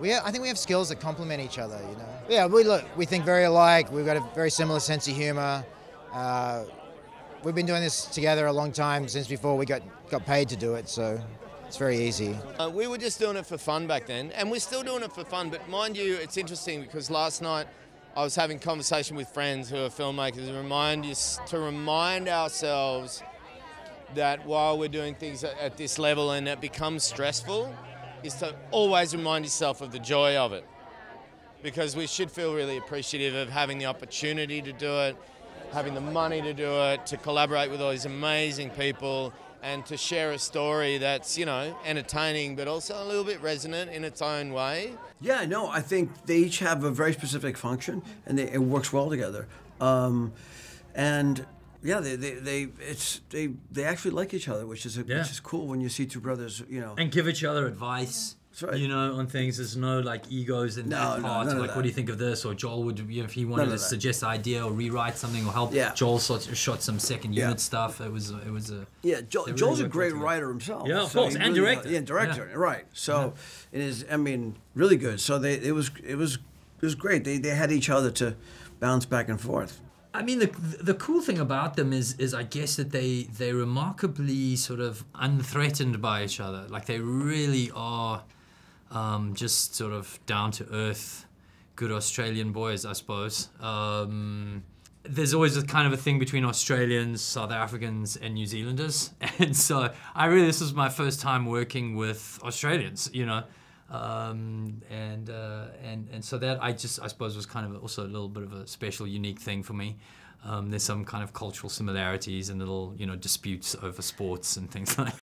I think we have skills that complement each other, you know. Yeah, we think very alike. We've got a very similar sense of humor. We've been doing this together a long time, since before we got paid to do it, so it's very easy. We were just doing it for fun back then, and we're still doing it for fun, but mind you, it's interesting because last night I was having a conversation with friends who are filmmakers to remind ourselves that while we're doing things at this level and it becomes stressful, is to always remind yourself of the joy of it. Because we should feel really appreciative of having the opportunity to do it, having the money to do it, to collaborate with all these amazing people, and to share a story that's, you know, entertaining but also a little bit resonant in its own way. Yeah, no, I think they each have a very specific function, and it works well together. And yeah, they actually like each other, which is cool when you see two brothers, you know, and give each other advice. That's right. You know, on things. There's no like egos in that part. None of like, that. what do you think of this? Or Joel would, you know, if he wanted to suggest an idea or rewrite something or help. Yeah. Joel shot some second unit stuff. It was a. Yeah, Joel's a great writer himself. Yeah, of course, and director. Yeah, director, right? So it is. I mean, really good. So it was great. They had each other to bounce back and forth. I mean, the cool thing about them is I guess that they're remarkably sort of unthreatened by each other. Like they really are just sort of down to earth, good Australian boys, I suppose. There's always a kind of a thing between Australians, South Africans, and New Zealanders, and so this was my first time working with Australians, you know. And so that I suppose was kind of also a little bit of a special, unique thing for me. There's some kind of cultural similarities and little, you know, disputes over sports and things like that.